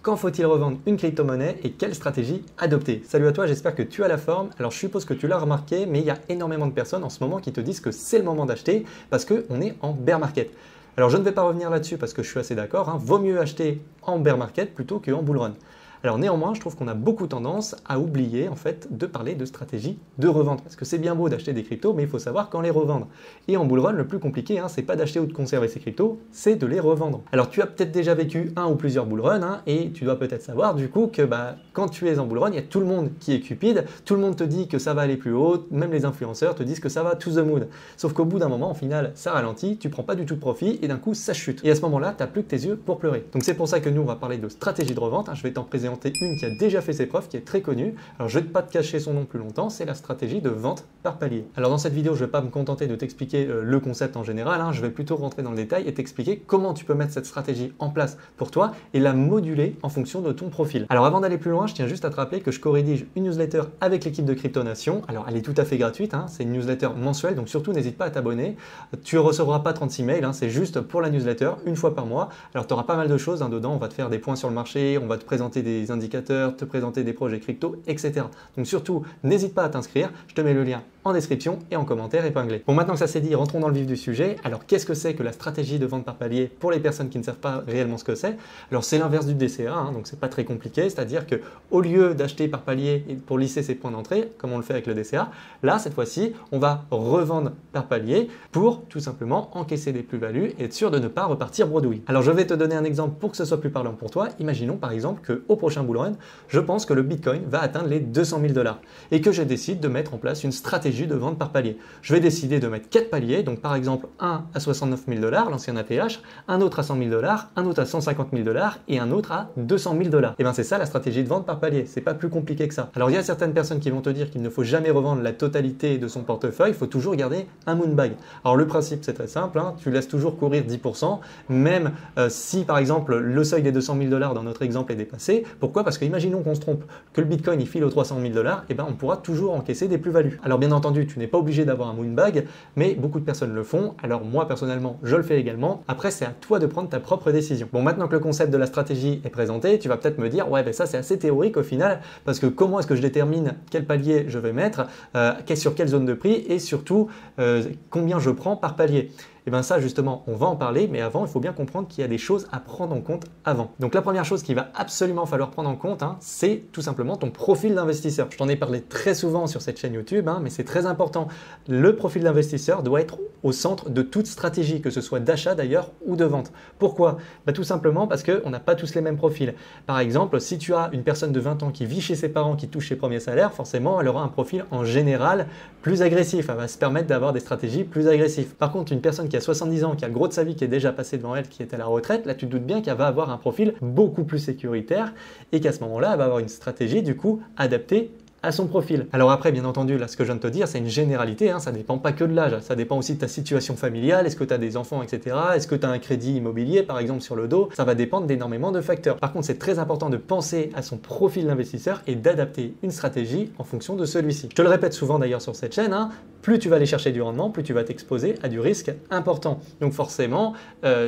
Quand faut-il revendre une crypto-monnaie et quelle stratégie adopter? Salut à toi, j'espère que tu as la forme. Alors je suppose que tu l'as remarqué, mais il y a énormément de personnes en ce moment qui te disent que c'est le moment d'acheter parce qu'on est en bear market. Alors je ne vais pas revenir là-dessus parce que je suis assez d'accord, hein. Vaut mieux acheter en bear market plutôt qu'en bull run. Alors néanmoins, je trouve qu'on a beaucoup tendance à oublier en fait de parler de stratégie de revente. Parce que c'est bien beau d'acheter des cryptos, mais il faut savoir quand les revendre. Et en bull run, le plus compliqué, hein, c'est pas d'acheter ou de conserver ces cryptos, c'est de les revendre. Alors tu as peut-être déjà vécu un ou plusieurs bull runs, hein, et tu dois peut-être savoir du coup que quand tu es en bull run, il y a tout le monde qui est cupide, tout le monde te dit que ça va aller plus haut, même les influenceurs te disent que ça va to the moon. Sauf qu'au bout d'un moment, au final, ça ralentit, tu prends pas du tout de profit et d'un coup ça chute. Et à ce moment-là, tu n'as plus que tes yeux pour pleurer. Donc c'est pour ça que nous, on va parler de stratégie de revente, hein. Je vais t'en présenter une qui a déjà fait ses preuves, qui est très connue. Alors je ne vais pas te cacher son nom plus longtemps, c'est la stratégie de vente par palier. Alors dans cette vidéo, je ne vais pas me contenter de t'expliquer le concept en général, hein. Je vais plutôt rentrer dans le détail et t'expliquer comment tu peux mettre cette stratégie en place pour toi et la moduler en fonction de ton profil. Alors avant d'aller plus loin, je tiens juste à te rappeler que je co-rédige une newsletter avec l'équipe de Cryptonation. Alors elle est tout à fait gratuite, hein. C'est une newsletter mensuelle, donc surtout n'hésite pas à t'abonner. Tu ne recevras pas 36 mails, hein. C'est juste pour la newsletter, une fois par mois. Alors tu auras pas mal de choses, hein, dedans, on va te faire des points sur le marché, on va te présenter des indicateurs, te présenter des projets crypto, etc. Donc surtout, n'hésite pas à t'inscrire, je te mets le lien en description et en commentaire épinglé. Bon, maintenant que ça c'est dit, rentrons dans le vif du sujet. Alors qu'est-ce que c'est que la stratégie de vente par palier pour les personnes qui ne savent pas réellement ce que c'est? Alors c'est l'inverse du DCA, hein, donc c'est pas très compliqué, c'est-à-dire que au lieu d'acheter par palier pour lisser ses points d'entrée, comme on le fait avec le DCA, là cette fois-ci, on va revendre par palier pour tout simplement encaisser des plus-values et être sûr de ne pas repartir bredouille. Alors je vais te donner un exemple pour que ce soit plus parlant pour toi. Imaginons par exemple qu'au prochain bull run, je pense que le Bitcoin va atteindre les 200 000 $ et que je décide de mettre en place une stratégie de vente par palier. Je vais décider de mettre 4 paliers, donc par exemple un à 69 000 $, l'ancien ATH, un autre à 100 000 $, un autre à 150 000 $ et un autre à 200 000 $. Et bien c'est ça la stratégie de vente par palier, c'est pas plus compliqué que ça. Alors il y a certaines personnes qui vont te dire qu'il ne faut jamais revendre la totalité de son portefeuille, il faut toujours garder un moonbag. Alors le principe c'est très simple, hein, tu laisses toujours courir 10%, même si par exemple le seuil des 200 000 $ dans notre exemple est dépassé. Pourquoi? Parce que imaginons qu'on se trompe, que le Bitcoin il file aux 300 000 $, et ben on pourra toujours encaisser des plus-values. Alors bien entendu, tu n'es pas obligé d'avoir un moonbag, mais beaucoup de personnes le font. Alors moi personnellement, je le fais également. Après, c'est à toi de prendre ta propre décision. Bon, maintenant que le concept de la stratégie est présenté, tu vas peut-être me dire, ouais, ben ça c'est assez théorique au final, parce que comment est-ce que je détermine quel palier je vais mettre, sur quelle zone de prix et surtout combien je prends par palier? Et bien ça justement, on va en parler, mais avant, il faut bien comprendre qu'il y a des choses à prendre en compte avant. Donc la première chose qu'il va absolument falloir prendre en compte, hein, c'est tout simplement ton profil d'investisseur. Je t'en ai parlé très souvent sur cette chaîne YouTube, hein, mais c'est très important. Le profil d'investisseur doit être au centre de toute stratégie, que ce soit d'achat d'ailleurs ou de vente. Pourquoi? Tout simplement parce qu'on n'a pas tous les mêmes profils. Par exemple, si tu as une personne de 20 ans qui vit chez ses parents, qui touche ses premiers salaires, forcément, elle aura un profil en général plus agressif. Elle va se permettre d'avoir des stratégies plus agressives. Par contre, une personne qui a 70 ans, qui a le gros de sa vie qui est déjà passé devant elle, qui est à la retraite, là tu te doutes bien qu'elle va avoir un profil beaucoup plus sécuritaire et qu'à ce moment-là, elle va avoir une stratégie du coup adaptée à son profil. Alors après, bien entendu, là, ce que je viens de te dire, c'est une généralité, hein, ça ne dépend pas que de l'âge, ça dépend aussi de ta situation familiale, est-ce que tu as des enfants, etc. Est-ce que tu as un crédit immobilier, par exemple, sur le dos? Ça va dépendre d'énormément de facteurs. Par contre, c'est très important de penser à son profil d'investisseur et d'adapter une stratégie en fonction de celui-ci. Je te le répète souvent d'ailleurs sur cette chaîne, hein, plus tu vas aller chercher du rendement, plus tu vas t'exposer à du risque important. Donc forcément,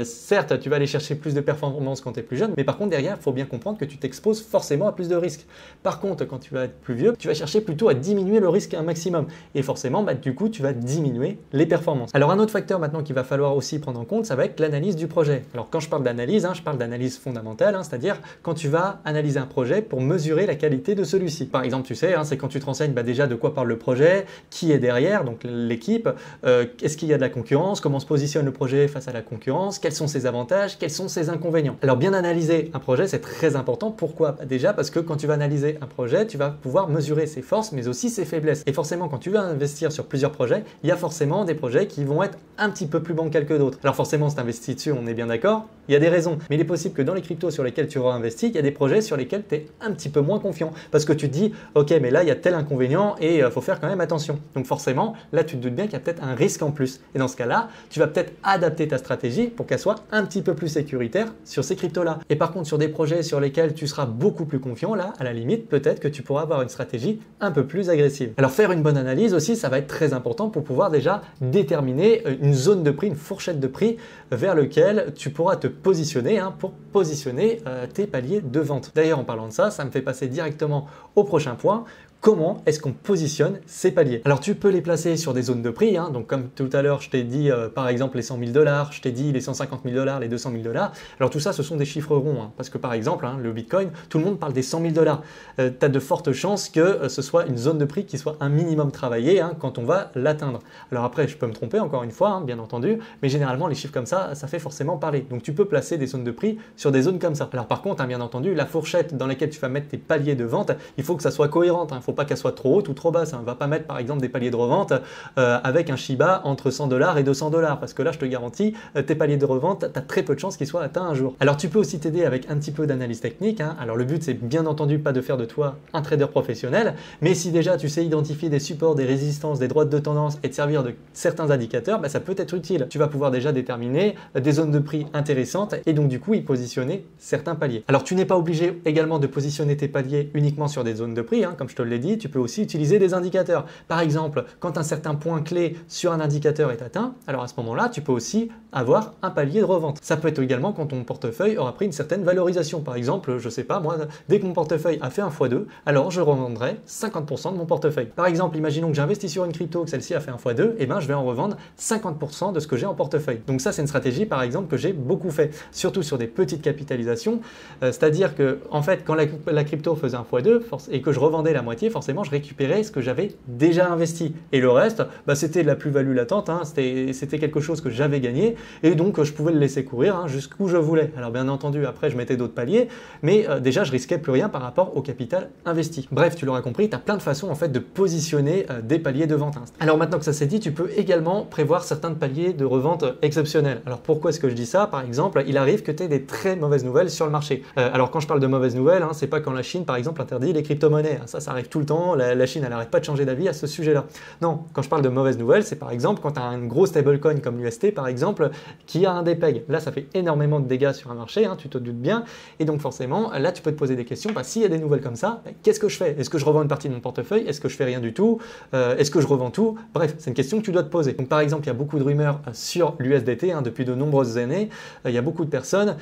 certes, tu vas aller chercher plus de performance quand tu es plus jeune, mais par contre, derrière, il faut bien comprendre que tu t'exposes forcément à plus de risques. Par contre, quand tu vas être plus vieux, tu vas chercher plutôt à diminuer le risque un maximum. Et forcément, du coup, tu vas diminuer les performances. Alors un autre facteur maintenant qu'il va falloir aussi prendre en compte, ça va être l'analyse du projet. Alors quand je parle d'analyse, hein, je parle d'analyse fondamentale, hein, c'est-à-dire quand tu vas analyser un projet pour mesurer la qualité de celui-ci. Par exemple, tu sais, hein, c'est quand tu te renseignes déjà de quoi parle le projet, qui est derrière, donc l'équipe, est-ce qu'il y a de la concurrence, comment se positionne le projet face à la concurrence, quels sont ses avantages, quels sont ses inconvénients. Alors bien analyser un projet, c'est très important. Pourquoi? Déjà parce que quand tu vas analyser un projet, tu vas pouvoir mesurer ses forces mais aussi ses faiblesses. Et forcément, quand tu vas investir sur plusieurs projets, il y a forcément des projets qui vont être un petit peu plus bancals que d'autres. Alors forcément, si tu investis dessus, on est bien d'accord, il y a des raisons. Mais il est possible que dans les cryptos sur lesquels tu auras investi, il y a des projets sur lesquels tu es un petit peu moins confiant. Parce que tu te dis, ok, mais là, il y a tel inconvénient et il faut faire quand même attention. Donc forcément, là, tu te doutes bien qu'il y a peut-être un risque en plus. Et dans ce cas-là, tu vas peut-être adapter ta stratégie pour qu'elle soit un petit peu plus sécuritaire sur ces cryptos-là. Et par contre, sur des projets sur lesquels tu seras beaucoup plus confiant, là, à la limite, peut-être que tu pourras avoir une stratégie stratégie un peu plus agressive. Alors faire une bonne analyse aussi, ça va être très important pour pouvoir déjà déterminer une zone de prix, une fourchette de prix vers lequel tu pourras te positionner pour positionner tes paliers de vente. D'ailleurs, en parlant de ça, ça me fait passer directement au prochain point. Comment est-ce qu'on positionne ces paliers? Alors tu peux les placer sur des zones de prix, donc comme tout à l'heure je t'ai dit par exemple les 100 000 $, je t'ai dit les 150 000 $, les 200 000 $. Alors tout ça ce sont des chiffres ronds, parce que par exemple le Bitcoin, tout le monde parle des 100 000 $. Tu as de fortes chances que ce soit une zone de prix qui soit un minimum travaillée quand on va l'atteindre. Alors après je peux me tromper encore une fois, bien entendu, mais généralement les chiffres comme ça fait forcément parler. Donc tu peux placer des zones de prix sur des zones comme ça. Alors par contre, bien entendu, la fourchette dans laquelle tu vas mettre tes paliers de vente, il faut que ça soit cohérent. Il ne faut pas qu'elle soit trop haute ou trop basse. On ne va pas mettre par exemple des paliers de revente avec un Shiba entre 100 $ et 200 $, parce que là je te garantis, tes paliers de revente, tu as très peu de chances qu'ils soient atteints un jour. Alors tu peux aussi t'aider avec un petit peu d'analyse technique. Alors le but c'est bien entendu pas de faire de toi un trader professionnel, mais si déjà tu sais identifier des supports, des résistances, des droites de tendance et te servir de certains indicateurs, ça peut être utile. Tu vas pouvoir déjà déterminer des zones de prix intéressantes et donc du coup y positionner certains paliers. Alors tu n'es pas obligé également de positionner tes paliers uniquement sur des zones de prix, comme je te l'ai dit, tu peux aussi utiliser des indicateurs. Par exemple, quand un certain point clé sur un indicateur est atteint, alors à ce moment-là, tu peux aussi avoir un palier de revente. Ça peut être également quand ton portefeuille aura pris une certaine valorisation. Par exemple, je sais pas, moi, dès que mon portefeuille a fait un x2, alors je revendrai 50% de mon portefeuille. Par exemple, imaginons que j'investis sur une crypto, que celle-ci a fait un x2, et je vais en revendre 50% de ce que j'ai en portefeuille. Donc ça, c'est une stratégie, par exemple, que j'ai beaucoup fait, surtout sur des petites capitalisations. C'est-à-dire que, en fait, quand la crypto faisait un x2 et que je revendais la moitié, forcément, je récupérais ce que j'avais déjà investi. Et le reste, c'était de la plus-value latente, c'était quelque chose que j'avais gagné, et donc je pouvais le laisser courir jusqu'où je voulais. Alors bien entendu, après, je mettais d'autres paliers, mais déjà, je risquais plus rien par rapport au capital investi. Bref, tu l'auras compris, tu as plein de façons en fait de positionner des paliers de vente. Alors maintenant que ça s'est dit, tu peux également prévoir certains paliers de revente exceptionnels. Alors pourquoi est-ce que je dis ça? Par exemple, il arrive que tu aies des très mauvaises nouvelles sur le marché. Alors quand je parle de mauvaises nouvelles, c'est pas quand la Chine par exemple interdit les crypto-monnaies. Ça arrive tout le temps, la Chine elle n'arrête pas de changer d'avis à ce sujet-là. Non, quand je parle de mauvaises nouvelles, c'est par exemple quand tu as un gros stablecoin comme l'UST par exemple, qui a un dépeg. Là ça fait énormément de dégâts sur un marché, tu te doutes bien, et donc forcément là tu peux te poser des questions, s'il y a des nouvelles comme ça, qu'est-ce que je fais? Est-ce que je revends une partie de mon portefeuille? Est-ce que je fais rien du tout? Est-ce que je revends tout? Bref, c'est une question que tu dois te poser. Donc par exemple, il y a beaucoup de rumeurs sur l'USDT depuis de nombreuses années. Il y a beaucoup de personnes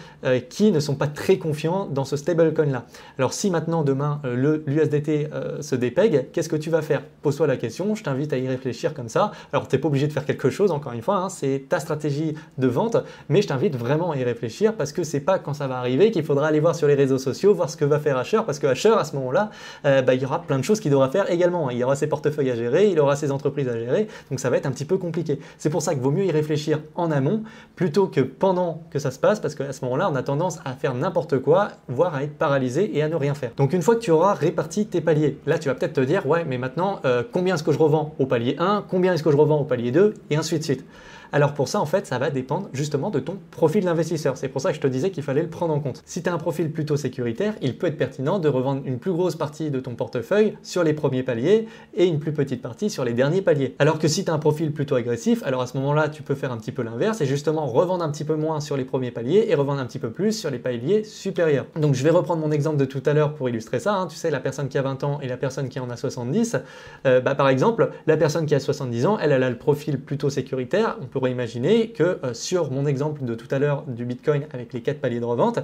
qui ne sont pas très confiants dans ce stablecoin là. Alors si maintenant demain l'USDT se dépègue, qu'est-ce que tu vas faire? Pose-toi la question, je t'invite à y réfléchir comme ça. Alors tu n'es pas obligé de faire quelque chose, encore une fois, c'est ta stratégie de vente, mais je t'invite vraiment à y réfléchir parce que c'est pas quand ça va arriver qu'il faudra aller voir sur les réseaux sociaux, voir ce que va faire Asher, parce que Asher à ce moment-là, il y aura plein de choses qu'il devra faire également. Il y aura ses portefeuilles à gérer, il aura ses entreprises à gérer, donc ça va être un petit peu compliqué. C'est pour ça qu'il vaut mieux y réfléchir en amont plutôt que pendant que ça se passe, parce qu'à ce moment-là, on a tendance à faire n'importe quoi, voire à être paralysé et à ne rien faire. Donc une fois que tu auras réparti tes paliers, là tu vas peut-être te dire, ouais, mais maintenant, combien est-ce que je revends au palier 1, combien est-ce que je revends au palier 2, et ainsi de suite. Alors pour ça, en fait, ça va dépendre justement de ton profil d'investisseur. C'est pour ça que je te disais qu'il fallait le prendre en compte. Si tu as un profil plutôt sécuritaire, il peut être pertinent de revendre une plus grosse partie de ton portefeuille sur les premiers paliers et une plus petite partie sur les derniers paliers. Alors que si tu as un profil plutôt agressif, alors à ce moment-là, tu peux faire un petit peu l'inverse et justement revendre un petit peu moins sur les premiers paliers et revendre un petit peu plus sur les paliers supérieurs. Donc je vais reprendre mon exemple de tout à l'heure pour illustrer ça. Tu sais, la personne qui a 20 ans et la personne qui en a 70, par exemple, la personne qui a 70 ans, elle a le profil plutôt sécuritaire. On pourrait imaginer que sur mon exemple de tout à l'heure du Bitcoin avec les 4 paliers de revente,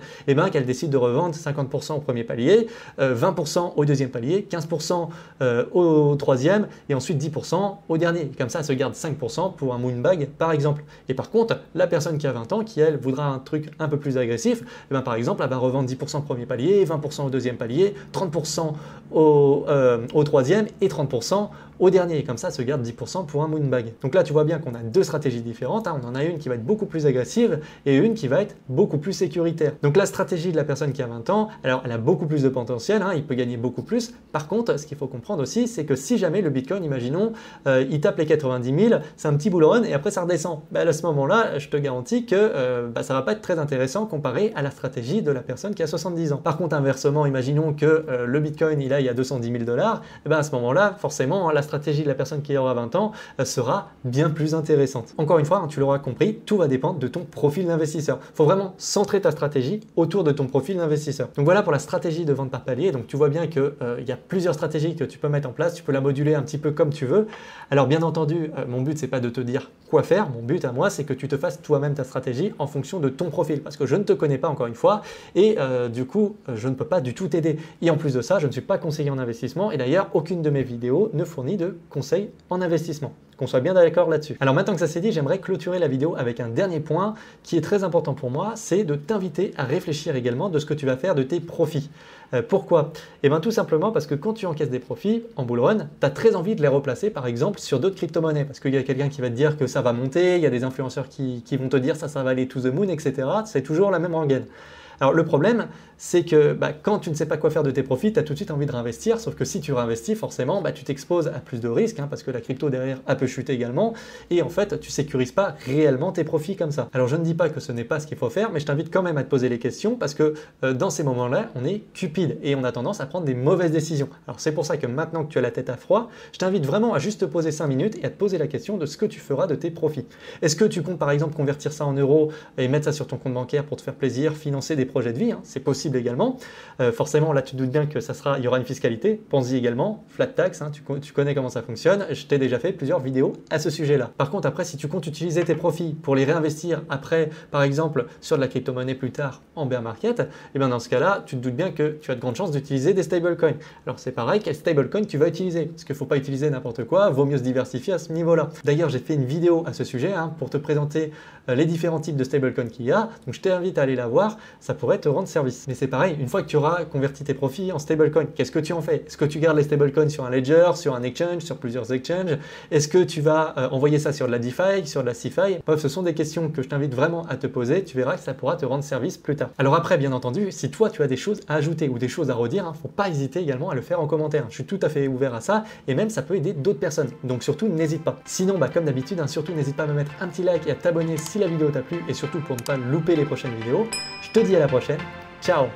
qu'elle décide de revendre 50% au premier palier, 20% au deuxième palier, 15% au troisième et ensuite 10% au dernier. Et comme ça, elle se garde 5% pour un moonbag par exemple. Et par contre, la personne qui a 20 ans, qui elle voudra un truc un peu plus agressif, par exemple, elle va revendre 10% au premier palier, 20% au deuxième palier, 30% au troisième et 30% au dernier. Et comme ça, elle se garde 10% pour un moonbag. Donc là, tu vois bien qu'on a deux stratégies différentes. On en a une qui va être beaucoup plus agressive et une qui va être beaucoup plus sécuritaire. Donc la stratégie de la personne qui a 20 ans, alors elle a beaucoup plus de potentiel, il peut gagner beaucoup plus. Par contre, ce qu'il faut comprendre aussi, c'est que si jamais le Bitcoin, imaginons, il tape les 90 000, c'est un petit bull run et après ça redescend. À ce moment-là, je te garantis que ça va pas être très intéressant comparé à la stratégie de la personne qui a 70 ans. Par contre, inversement, imaginons que le Bitcoin, il aille à 210 000 $, à ce moment-là, forcément, la stratégie de la personne qui aura 20 ans sera bien plus intéressante. Encore encore une fois, hein, tu l'auras compris, tout va dépendre de ton profil d'investisseur. Il faut vraiment centrer ta stratégie autour de ton profil d'investisseur. Donc voilà pour la stratégie de vente par palier. Donc tu vois bien qu'il y a plusieurs stratégies que tu peux mettre en place, tu peux la moduler un petit peu comme tu veux. Alors bien entendu, mon but c'est pas de te dire quoi faire, mon but à moi c'est que tu te fasses toi-même ta stratégie en fonction de ton profil, parce que je ne te connais pas encore une fois, et du coup je ne peux pas du tout t'aider. Et en plus de ça, je ne suis pas conseiller en investissement, et d'ailleurs aucune de mes vidéos ne fournit de conseils en investissement. Qu'on soit bien d'accord là-dessus. Alors maintenant que ça s'est dit, j'aimerais clôturer la vidéo avec un dernier point qui est très important pour moi, c'est de t'inviter à réfléchir également de ce que tu vas faire de tes profits. Pourquoi? Eh bien tout simplement parce que quand tu encaisses des profits en bull run, tu as très envie de les replacer par exemple sur d'autres crypto-monnaies, parce qu'il y a quelqu'un qui va te dire que ça va monter, il y a des influenceurs qui vont te dire ça va aller to the moon, etc. C'est toujours la même rengaine. Alors le problème, c'est que quand tu ne sais pas quoi faire de tes profits, tu as tout de suite envie de réinvestir, sauf que si tu réinvestis, forcément, tu t'exposes à plus de risques, hein, parce que la crypto derrière peut chuter également, et en fait, tu sécurises pas réellement tes profits comme ça. Alors je ne dis pas que ce n'est pas ce qu'il faut faire, mais je t'invite quand même à te poser les questions, parce que dans ces moments-là, on est cupide, et on a tendance à prendre des mauvaises décisions. Alors c'est pour ça que maintenant que tu as la tête à froid, je t'invite vraiment à juste te poser 5 minutes et à te poser la question de ce que tu feras de tes profits. Est-ce que tu comptes par exemple convertir ça en euros et mettre ça sur ton compte bancaire pour te faire plaisir, financer des projets de vie, hein, c'est possible également. Forcément, là, tu te doutes bien que il y aura une fiscalité. Pense-y également, flat tax, hein, tu connais comment ça fonctionne. Je t'ai déjà fait plusieurs vidéos à ce sujet-là. Par contre, après, si tu comptes utiliser tes profits pour les réinvestir après, par exemple, sur de la crypto-monnaie plus tard en bear market, et bien dans ce cas-là, tu te doutes bien que tu as de grandes chances d'utiliser des stablecoins. Alors c'est pareil, quel stablecoin tu vas utiliser? Parce qu'il ne faut pas utiliser n'importe quoi, vaut mieux se diversifier à ce niveau-là. D'ailleurs, j'ai fait une vidéo à ce sujet hein, pour te présenter les différents types de stablecoins qu'il y a. Donc je t'invite à aller la voir, ça pourrait te rendre service. Mais c'est pareil, une fois que tu auras converti tes profits en stablecoin, qu'est-ce que tu en fais? Est-ce que tu gardes les stablecoins sur un ledger, sur un exchange, sur plusieurs exchanges? Est-ce que tu vas envoyer ça sur de la DeFi, sur de la CeFi? Bref, ce sont des questions que je t'invite vraiment à te poser, tu verras que ça pourra te rendre service plus tard. Alors après, bien entendu, si toi tu as des choses à ajouter ou des choses à redire, hein, faut pas hésiter également à le faire en commentaire. Je suis tout à fait ouvert à ça et même ça peut aider d'autres personnes. Donc surtout, n'hésite pas. Sinon, comme d'habitude, hein, surtout n'hésite pas à me mettre un petit like et à t'abonner si la vidéo t'a plu et surtout pour ne pas louper les prochaines vidéos. Je te dis à la prochaine. Ciao!